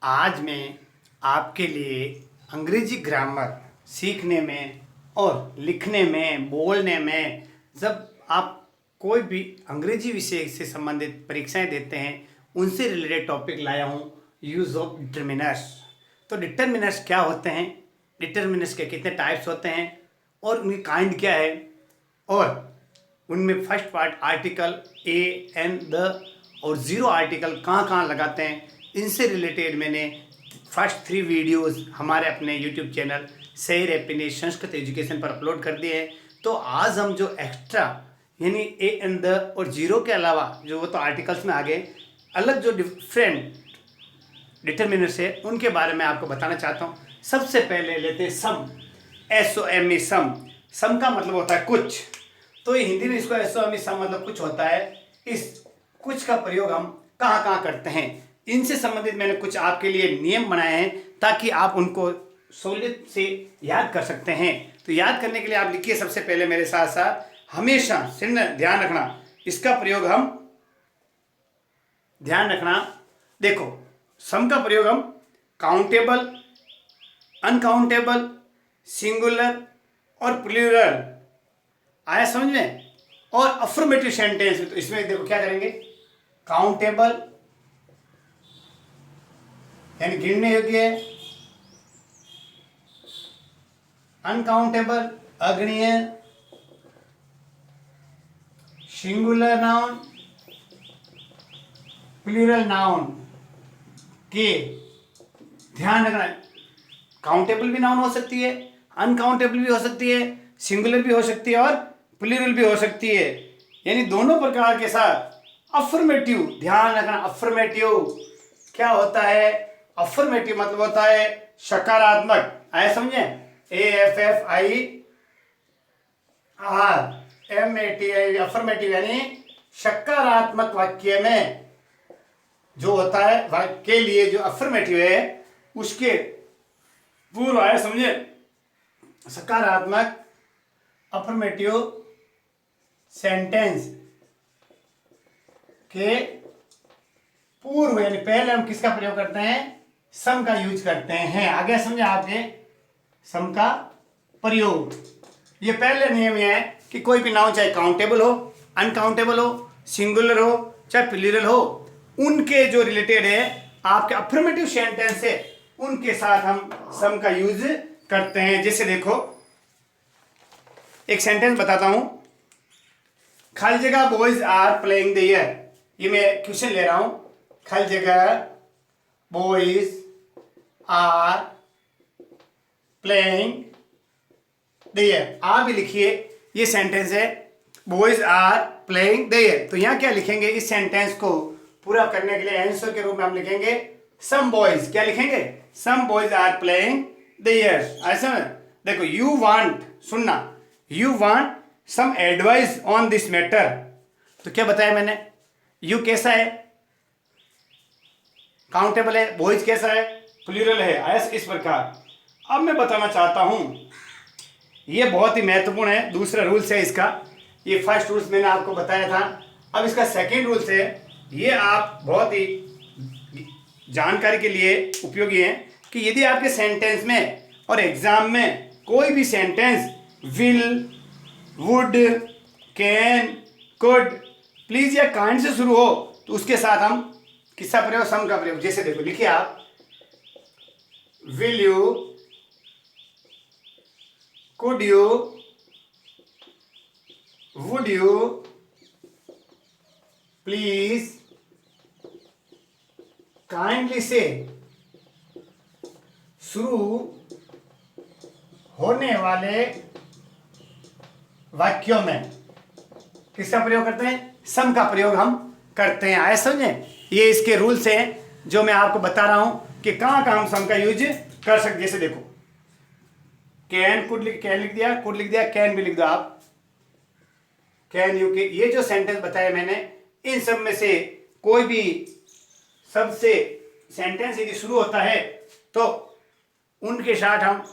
आज मैं आपके लिए अंग्रेजी ग्रामर सीखने में और लिखने में, बोलने में, जब आप कोई भी अंग्रेजी विषय से संबंधित परीक्षाएं देते हैं उनसे रिलेटेड टॉपिक लाया हूँ, यूज़ ऑफ डिटर्मिनर्स। तो डिटर्मिनर्स क्या होते हैं, डिटर्मिनर्स के कितने टाइप्स होते हैं और उनकी काइंड क्या है, और उनमें first part article A and the और ज़ीरो आर्टिकल कहाँ कहाँ लगाते हैं, इनसे रिलेटेड मैंने फर्स्ट 3 वीडियोस हमारे अपने यूट्यूब चैनल सैर हैप्पीनेस संस्कृत एजुकेशन पर अपलोड कर दिए हैं। तो आज हम जो एक्स्ट्रा यानी ए एंड द और ज़ीरो के अलावा जो वो तो आर्टिकल्स में आगे अलग जो डिफरेंट डिटर्मिनर्स है उनके बारे में आपको बताना चाहता हूँ। सबसे पहले लेते हैं सम, SOME सम। सम का मतलब होता है कुछ, तो ये हिंदी में इसको SOME सम मतलब कुछ होता है। इस कुछ का प्रयोग हम कहाँ कहाँ करते हैं, इनसे संबंधित मैंने कुछ आपके लिए नियम बनाए हैं ताकि आप उनको सहूलियत से याद कर सकते हैं। तो याद करने के लिए आप लिखिए सबसे पहले मेरे साथ साथ, हमेशा ध्यान रखना इसका प्रयोग हम ध्यान रखना। देखो, सम का प्रयोग हम काउंटेबल, अनकाउंटेबल, सिंगुलर और प्लूरल, आया समझ में, और अफर्मेटिव सेंटेंस में। तो इसमें देखो क्या करेंगे, काउंटेबल यानी गिनने योग्य है, अनकाउंटेबल अगणीय, सिंगुलर नाउन, प्लूरल नाउन के ध्यान रखना। काउंटेबल भी नाउन हो सकती है, अनकाउंटेबल भी हो सकती है, सिंगुलर भी हो सकती है और प्लूरल भी हो सकती है, यानी दोनों प्रकार के साथ। अफर्मेटिव ध्यान रखना, अफर्मेटिव क्या होता है, अफर्मेटिव मतलब होता है सकारात्मक, आया समझे, AFFIRMATIV अफर्मेटिव यानी सकारात्मक वाक्य में जो होता है, वाक्य के लिए जो अफर्मेटिव है उसके पूर्व, आया समझे, सकारात्मक अफर्मेटिव सेंटेंस के पूर्व यानी पहले हम किसका प्रयोग करते हैं, सम का यूज करते हैं। आगे समझे आपके, सम का प्रयोग। ये पहले नियम ये है कि कोई भी नाउन चाहे काउंटेबल हो, अनकाउंटेबल हो, सिंगुलर हो, चाहे प्लूरल हो, उनके जो रिलेटेड है आपके अफर्मेटिव सेंटेंस है उनके साथ हम सम का यूज करते हैं। जैसे देखो, एक सेंटेंस बताता हूं, खाली जगह boys are playing the year, ये मैं क्वेश्चन ले रहा हूं, खाली जगह boys are playing the year, आप भी लिखिए, ये सेंटेंस है boys are playing the year. तो यहां क्या लिखेंगे, इस सेंटेंस को पूरा करने के लिए आंसर के रूप में हम लिखेंगे सम बॉयज, क्या लिखेंगे, some boys are playing the year. ऐसा देखो, यू वांट, सुनना, you want some advice on this matter, तो क्या बताया मैंने, यू कैसा है, काउंटेबल है, बॉयज कैसा है, प्लूरल है, ऐसा इस प्रकार। अब मैं बताना चाहता हूं, ये बहुत ही महत्वपूर्ण है, दूसरा रूल्स है इसका, ये फर्स्ट रूल्स मैंने आपको बताया था, अब इसका सेकेंड रूल्स है, ये आप बहुत ही जानकारी के लिए उपयोगी है कि यदि आपके सेंटेंस में और एग्जाम में कोई भी sentence will, would, can, could, please या काइंड से शुरू हो तो उसके साथ हम किसका प्रयोग, सम का प्रयोग। जैसे देखो, लिखिए आप, will you, could you, would you, please, kindly से शुरू होने वाले वाक्यों में किसका प्रयोग करते हैं, सम का प्रयोग हम करते हैं। आए समझे, ये इसके रूल्स हैं जो मैं आपको बता रहा हूं कि कहां कहां हम सम का यूज कर सकते। जैसे देखो, कैन, कुड कैन लिख दिया, कुड लिख दिया, कैन भी लिख दो आप, कैन यू के, ये जो सेंटेंस बताया मैंने, इन सब में से कोई भी सबसे सेंटेंस यदि शुरू होता है तो उनके साथ हम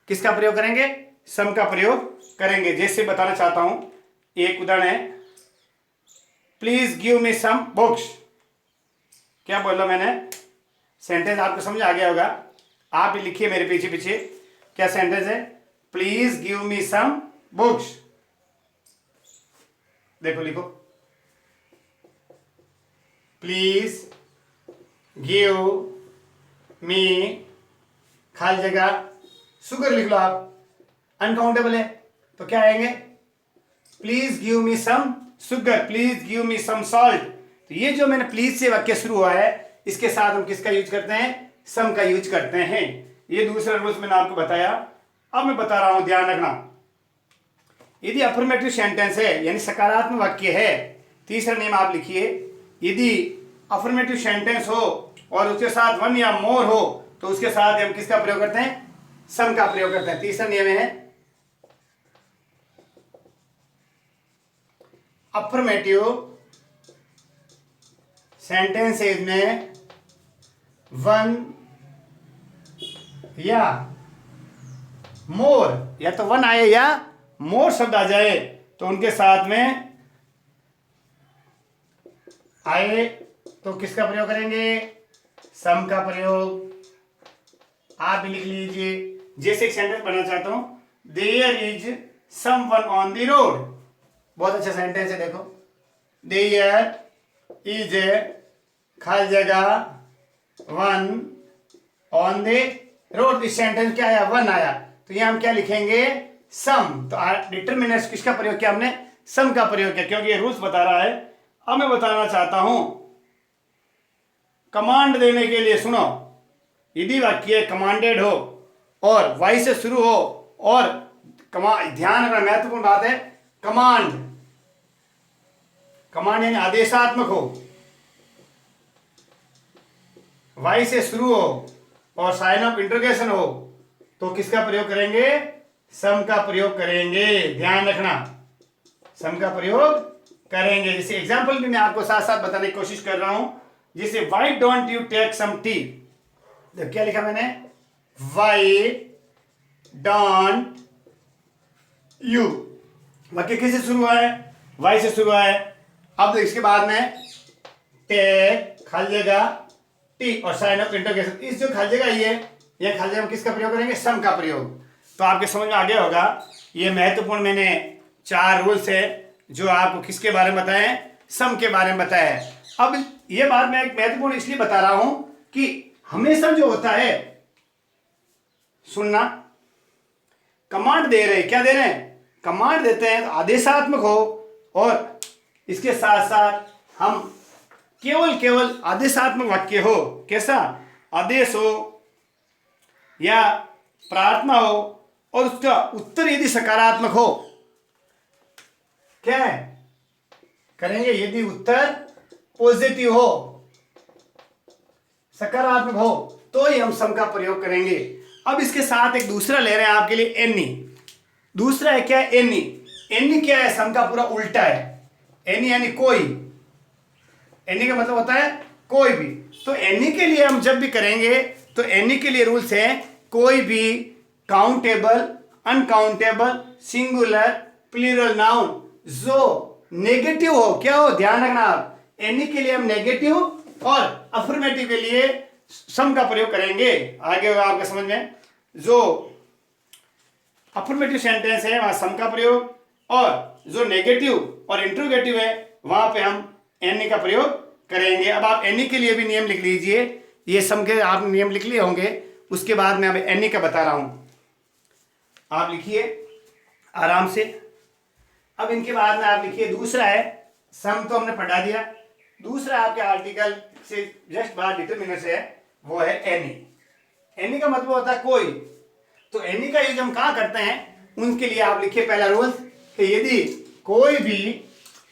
किसका प्रयोग करेंगे, सम का प्रयोग करेंगे। जैसे बताना चाहता हूं, एक उदाहरण है, please give me some books, क्या बोला मैंने, सेंटेंस आपको समझ आ गया होगा। आप भी लिखिए मेरे पीछे पीछे। क्या सेंटेंस है? Please give me some books. देखो लिखो, प्लीज गिव मी, खाली जगह शुगर लिख लो आप, अनकाउंटेबल है तो क्या आएंगे? Please give me some sugar, please give me some salt. तो ये जो मैंने प्लीज से वाक्य शुरू हुआ है, इसके साथ हम किसका यूज करते हैं? सम का यूज करते हैं। ये दूसरा रूल्स मैंने आपको बताया। अब मैं बता रहा हूं, ध्यान रखना। यदि अफर्मेटिव सेंटेंस है यानी सकारात्मक वाक्य है, तीसरा नियम आप लिखिए, यदि अफर्मेटिव सेंटेंस हो और उसके साथ वन या मोर हो तो उसके साथ हम किसका प्रयोग करते हैं? सम का प्रयोग करते हैं। तीसरा नियम है अफर्मेटिव सेंटेंसेज में वन या मोर, या तो वन आए या मोर शब्द आ जाए तो उनके साथ में आए तो किसका प्रयोग करेंगे? सम का प्रयोग। आप भी लिख लीजिए। जैसे एक सेंटेंस पढ़ना चाहता हूं, there is someone on the road. बहुत अच्छा सेंटेंस है, देखो, देयर इज खाली जगह वन ऑन द रोड। इस सेंटेंस क्या आया? वन आया, तो यहां हम क्या लिखेंगे? सम। तो डिटरमिनेंट किसका प्रयोग किया हमने? सम का प्रयोग किया, क्योंकि ये रूल्स बता रहा है। अब मैं बताना चाहता हूं, कमांड देने के लिए सुनो, यदि वाक्य कमांडेड हो और वाई से शुरू हो और ध्यान रखना, महत्वपूर्ण बात है, कमांड, कमांड यानी आदेशात्मक हो, वाई से शुरू हो और साइन ऑफ इंटरोगेशन हो तो किसका प्रयोग करेंगे? सम का प्रयोग करेंगे। ध्यान रखना, सम का प्रयोग करेंगे। जैसे एग्जांपल भी मैं आपको साथ साथ बताने की कोशिश कर रहा हूं। जैसे why don't you take some tea, क्या लिखा मैंने? Why don't you. वाक्य किससे शुरू हुआ है? वाई से शुरू हुआ है। अब इसके बाद में टेक खाली जगह टी और साइन ऑफ इंटरोगेशन। इस जो खाली जगह ये खाली जगह किसका प्रयोग करेंगे? सम का प्रयोग। तो आपके समझ में आ गया होगा। ये महत्वपूर्ण मैंने 4 रूल्स है जो आपको किसके बारे में बताए? सम के बारे में बताया है। अब ये बात मैं एक महत्वपूर्ण इसलिए बता रहा हूं कि हमेशा जो होता है, सुनना, कमांड दे रहे, क्या दे रहे हैं? कमांड देते हैं, आदेशात्मक हो और इसके साथ साथ हम केवल आदेशात्मक वाक्य हो। कैसा? आदेश हो या प्रार्थना हो और उसका उत्तर यदि सकारात्मक हो, क्या है करेंगे? यदि उत्तर पॉजिटिव हो, सकारात्मक हो, तो ही हम सम का प्रयोग करेंगे। अब इसके साथ एक दूसरा ले रहे हैं आपके लिए, एनी। दूसरा है क्या? एनी। एनी क्या है? सम का पूरा उल्टा है। एनी यानी कोई। एनी का मतलब होता है कोई भी। तो एनी के लिए हम जब भी करेंगे तो एनी के लिए रूल्स है, कोई भी countable, uncountable, singular, plural noun जो नेगेटिव हो, क्या हो? ध्यान रखना आप, एनी के लिए हम नेगेटिव और अफर्मेटिव के लिए सम का प्रयोग करेंगे। आगे होगा आपके समझ में। जो अफर्मेटिव सेंटेंस है वहां सम का प्रयोग, और जो नेगेटिव और इंट्रोगेटिव है वहां पे हम एनी का प्रयोग करेंगे। अब आप एनी के लिए भी नियम लिख लीजिए। ये सम के आप नियम लिख लिए होंगे, उसके बाद मैं अब एनी का बता रहा हूं, आप लिखिए आराम से। अब इनके बाद में आप लिखिए, दूसरा है, सम तो हमने पढ़ा दिया, दूसरा आपके आर्टिकल से जस्ट बाद डिटरमिनर से है, वो है एनी। एनी का मतलब होता है कोई। तो एनी का यूज हम कहां करते हैं? उनके लिए आप लिखिए पहला रूल कि यदि कोई भी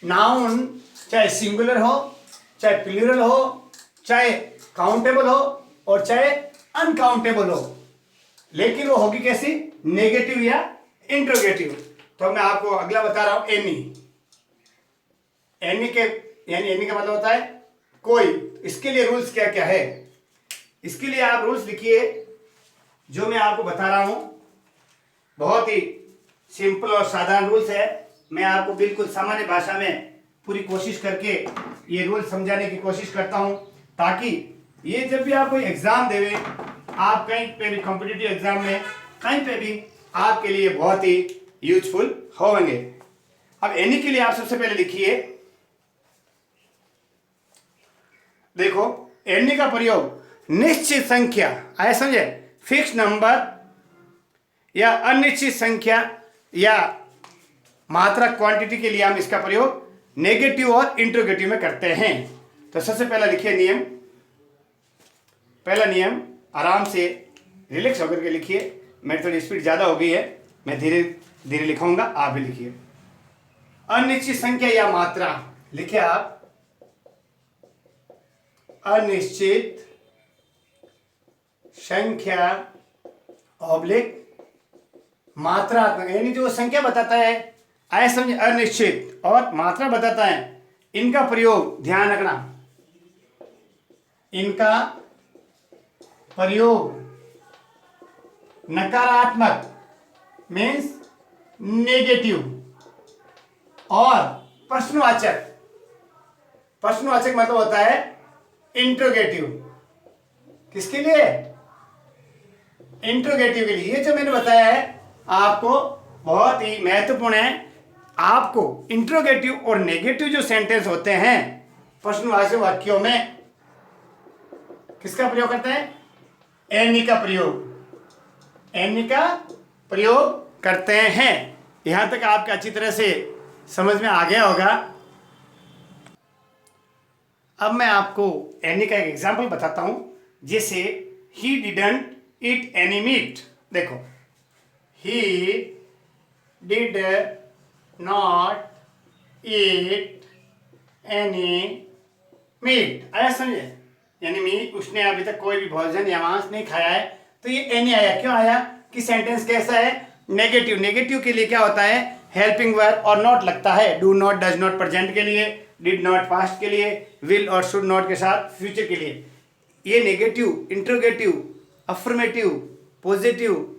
नाउन चाहे सिंगुलर हो, चाहे प्लूरल हो, चाहे काउंटेबल हो और चाहे अनकाउंटेबल हो, लेकिन वो होगी कैसी? नेगेटिव या इंट्रोगेटिव। तो मैं आपको अगला बता रहा हूं, एनी। एनी के यानी एनी का मतलब होता है कोई। इसके लिए रूल्स क्या क्या है? इसके लिए आप रूल्स लिखिए जो मैं आपको बता रहा हूं। बहुत ही सिंपल और साधारण रूल्स है। मैं आपको बिल्कुल सामान्य भाषा में पूरी कोशिश करके ये रूल समझाने की कोशिश करता हूं ताकि ये जब भी आप कोई एग्जाम देवे, आप कहीं पे भी कॉम्पिटिटिव एग्जाम में कहीं पे भी आपके लिए बहुत ही यूजफुल होंगे। अब एनी के लिए आप सबसे पहले लिखिए, देखो एनी का प्रयोग निश्चित संख्या, आया समझे, फिक्स नंबर या अनिश्चित संख्या या मात्रा क्वांटिटी के लिए हम इसका प्रयोग नेगेटिव और इंट्रोगेटिव में करते हैं। तो सबसे पहला लिखिए नियम, पहला नियम आराम से रिलैक्स होकर के लिखिए। मेरी थोड़ी स्पीड ज़्यादा हो गई है, मैं धीरे धीरे लिखूंगा, आप भी लिखिए। अनिश्चित संख्या या मात्रा, लिखिए आप अनिश्चित संख्या ऑब्लिक मात्रात्मक, यानी जो संख्या बताता है, आया समझे, अनिश्चित और मात्रा बताता है, इनका प्रयोग ध्यान रखना, इनका प्रयोग नकारात्मक मीन्स नेगेटिव और प्रश्नवाचक, प्रश्नवाचक मतलब होता है इंट्रोगेटिव। किसके लिए? इंट्रोगेटिव के लिए। ये जो मैंने बताया है आपको बहुत ही महत्वपूर्ण है। आपको इंट्रोगेटिव और नेगेटिव जो सेंटेंस होते हैं प्रश्नवाचक वाक्यों में, किसका प्रयोग करते हैं? एनी का प्रयोग, एनी का प्रयोग करते हैं। यहां तक आपको अच्छी तरह से समझ में आ गया होगा। अब मैं आपको एनी का एक एग्जाम्पल बताता हूं, जैसे he didn't eat any meat. देखो, he did not eat any meat, आया समझे, यानी मीट, उसने अभी तक कोई भी भोजन या मांस नहीं खाया है। तो ये एनी आया, क्यों आया कि सेंटेंस कैसा है? नेगेटिव। नेगेटिव के लिए क्या होता है? हेल्पिंग वर्ब और नॉट लगता है। Do not, does not present के लिए, डिड नॉट पास्ट के लिए, विल और शुड नॉट के साथ फ्यूचर के लिए। ये नेगेटिव, इंट्रोगेटिव, अफर्मेटिव, पॉजिटिव,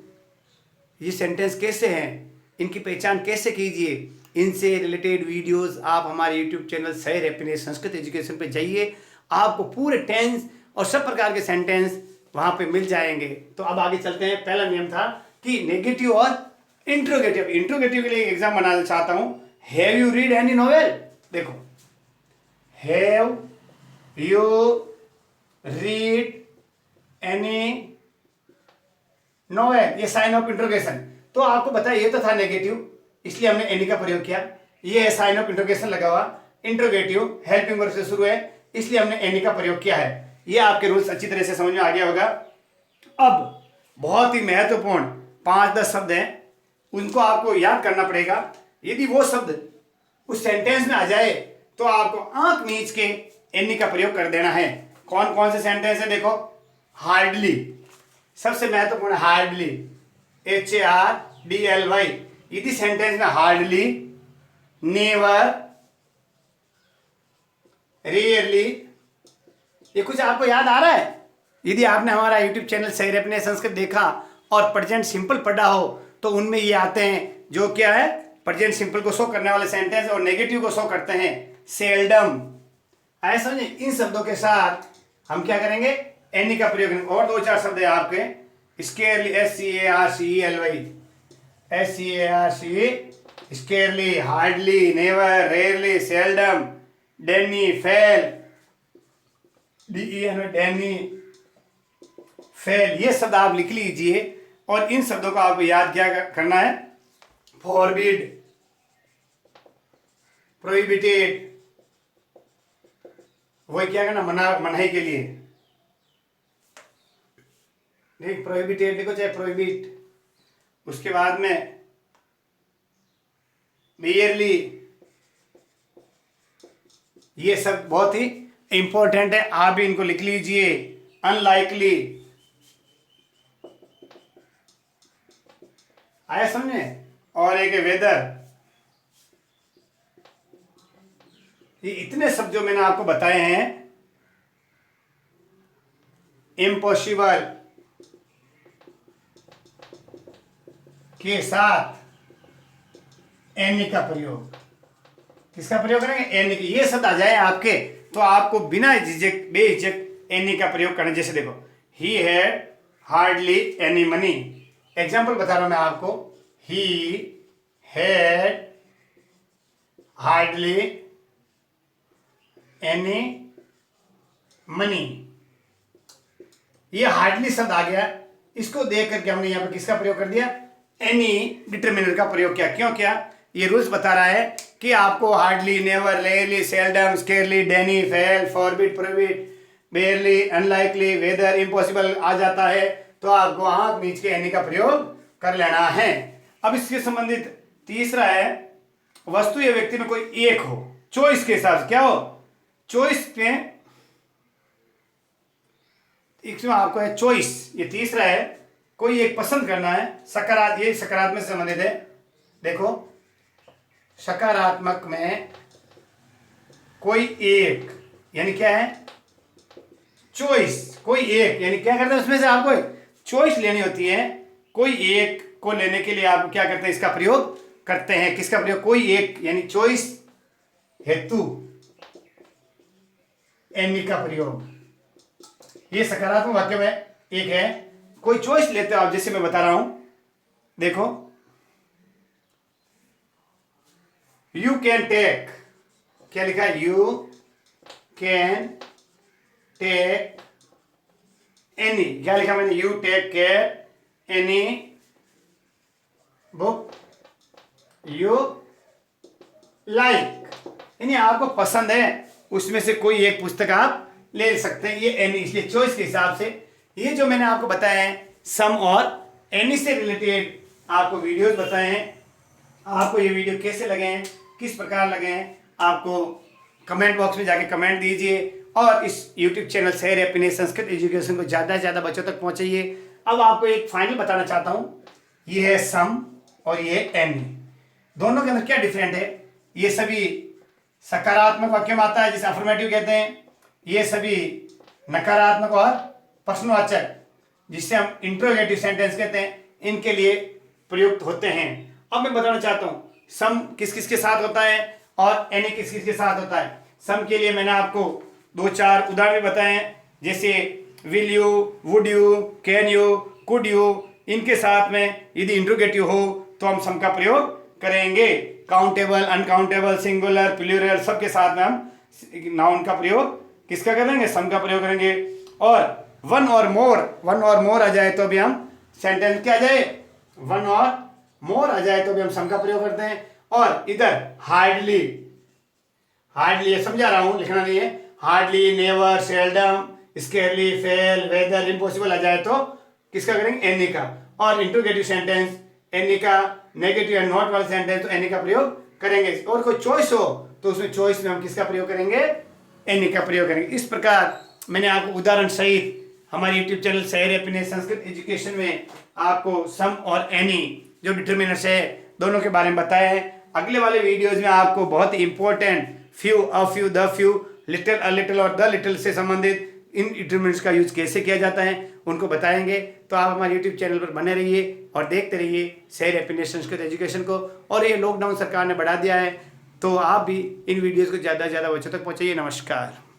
ये सेंटेंस कैसे हैं, इनकी पहचान कैसे कीजिए? इनसे रिलेटेड वीडियोस आप हमारे यूट्यूब चैनल सैर हैप्पीनेस संस्कृत एजुकेशन पे जाइए, आपको पूरे टेंस और सब प्रकार के सेंटेंस वहां पे मिल जाएंगे। तो अब आगे चलते हैं। पहला नियम था कि नेगेटिव और इंट्रोगेटिव। इंट्रोगेटिव के लिए एग्जाम बनाना चाहता हूं। Have you read any novel? देखो, have you read any novel, ये साइन ऑफ इंट्रोगेशन। तो आपको बताया ये तो था नेगेटिव, इसलिए हमने एनी का प्रयोग किया। ये है साइन ऑफ इंट्रोगेशन लगा हुआ, इंट्रोगेटिव हेल्पिंग वर्ब से शुरू है, इसलिए हमने एनी का प्रयोग किया है। ये आपके रूल्स अच्छी तरह से समझ में आ गया होगा। अब बहुत ही महत्वपूर्ण 5-10 शब्द हैं, उनको आपको याद करना पड़ेगा। यदि वो शब्द उस सेंटेंस में आ जाए तो आपको आंख मीच के एनी का प्रयोग कर देना है। कौन कौन से सेंटेंस है? देखो, हार्डली सबसे महत्वपूर्ण, हार्डली, HARDLY। यदि सेंटेंस में हार्डली, नेवर, रेयरली, ये कुछ आपको याद आ रहा है? यदि आपने हमारा यूट्यूब चैनल सैर हैप्पीनेस संस्कृत देखा और प्रेजेंट सिंपल पढ़ा हो तो उनमें ये आते हैं, जो क्या है, प्रेजेंट सिंपल को शो करने वाले सेंटेंस और नेगेटिव को शो करते हैं। सेल्डम, आया समझे। इन शब्दों के साथ हम क्या करेंगे? एनी का प्रयोग करेंगे। और 2-4 शब्द है आपके, scarcely, SCARCELY, SCARC, scarcely, hardly, never, rarely, seldom, deny, fail, DEN, deny, fail, ये शब्द आप लिख लीजिए। और इन शब्दों को आपको याद क्या करना है? फॉरबिड, प्रोहिबिटेड, वही क्या करना, मनाही के लिए, देख प्रोहिबिटेड लिखो चाहे प्रोहिबिट। उसके बाद में बियरली, ये सब बहुत ही इंपॉर्टेंट है, आप भी इनको लिख लीजिए। अनलाइकली, आया समझे। और एक वेदर। ये इतने शब्द जो मैंने आपको बताए हैं, इम्पॉसिबल के साथ एनी का प्रयोग, किसका प्रयोग करेंगे? एनी के। ये शब्द आ जाए आपके तो आपको बिना झिझक बेझिझक एनी का प्रयोग करना। जैसे देखो, he had hardly any money. Example बता रहा हूं मैं आपको, he had hardly any money. ये हार्डली शब्द आ गया, इसको देख करके हमने यहाँ पे किसका प्रयोग कर दिया, एनी डिटरमिनर का प्रयोग किया। क्यों किया, ये रूल्स बता रहा है कि आपको hardly, never, rarely, seldom, scarcely, deny, fail, forbid, prohibit, barely, unlikely, whether, impossible आ जाता है तो आपको आंख नीच के एनी का प्रयोग कर लेना है। अब इसके संबंधित तीसरा है, वस्तु या व्यक्ति में कोई एक हो, चॉइस के हिसाब से। क्या हो, चॉइस में, इसमें आपको है चॉइस। ये तीसरा है, कोई एक पसंद करना है। ये सकारात्मक से संबंधित है। देखो, सकारात्मक में कोई एक यानी क्या है, चॉइस। कोई एक यानी क्या करते हैं, उसमें से आपको चॉइस लेनी होती है। कोई एक को लेने के लिए आप क्या करते हैं, इसका प्रयोग करते हैं। किसका प्रयोग, कोई एक यानी चॉइस हेतु एनी का प्रयोग। ये सकारात्मक वाक्य में एक है, कोई चॉइस लेते हो आप, जैसे मैं बता रहा हूं, देखो, यू कैन टेक, क्या लिखा है, यू कैन टेक एनी। क्या लिखा मैंने, you take care any book you like, यानी आपको पसंद है उसमें से कोई एक पुस्तक आप ले सकते हैं। ये एनी, इसलिए चॉइस के हिसाब से ये जो मैंने आपको बताया है, सम और एनी से रिलेटेड आपको वीडियोस बताए हैं। आपको ये वीडियो कैसे लगे हैं, किस प्रकार लगे हैं, आपको कमेंट बॉक्स में जाके कमेंट दीजिए और इस यूट्यूब चैनल शहर हैप्पीनेस संस्कृत एजुकेशन को ज़्यादा से ज़्यादा बच्चों तक पहुँचाइए। अब आपको एक फाइनल बताना चाहता हूँ, ये है सम और ये एनी, दोनों के अंदर क्या डिफरेंट है। ये सभी सकारात्मक वाक्य में आता है जिसे अफर्मेटिव कहते हैं, ये सभी नकारात्मक और प्रश्नवाचक जिससे हम इंट्रोगेटिव सेंटेंस कहते हैं, इनके लिए प्रयुक्त होते हैं। अब मैं बताना चाहता हूं सम किस किस के साथ होता है और एनी किस किस के साथ होता है। सम के लिए मैंने आपको 2-4 उदाहरण भी बताए हैं, जैसे will you, would you, can you, could you. इनके साथ में यदि इंट्रोगेटिव हो तो हम सम का प्रयोग करेंगे। काउंटेबल, अनकाउंटेबल, सिंगुलर, प्लूरल, सबके साथ में हम नाउन का प्रयोग किसका करेंगे, सम का प्रयोग करेंगे। और वन और मोर आ जाए तो भी हम सेंटेंस क्या आ जाए, वन और मोर आ जाए तो भी हम सम का प्रयोग करते हैं। और इधर हार्डली, ये समझा रहा हूं, लिखना नहीं है, hardly, never, seldom, scarcely, fail, whether, impossible आ जाए तो किसका करेंगे, एनी का। और इंट्रोगेटिव सेंटेंस एनी का, नेगेटिव एंड नॉट वाला सेंटेंस तो एनी का प्रयोग करेंगे। और कोई चॉइस हो तो उसमें चॉइस में हम किसका प्रयोग करेंगे, एनी का प्रयोग करेंगे। इस प्रकार मैंने आपको उदाहरण सहित हमारे यूट्यूब चैनल शहर हैप्पीनेस संस्कृत एजुकेशन में आपको सम और एनी जो डिटरमिनर्स है दोनों के बारे में बताया है। अगले वाले वीडियोज में आपको बहुत ही important few, a few, the few, little, a little और द लिटिल से संबंधित इन डिटरमिनर्स का यूज कैसे किया जाता है उनको बताएंगे। तो आप हमारे यूट्यूब चैनल पर बने रहिए और देखते रहिए शहर हैप्पीनेस संस्कृत एजुकेशन को। और ये लॉकडाउन सरकार ने बढ़ा दिया है तो आप भी इन वीडियोज़ को ज़्यादा से ज़्यादा बच्चों तक पहुँचाइए। नमस्कार।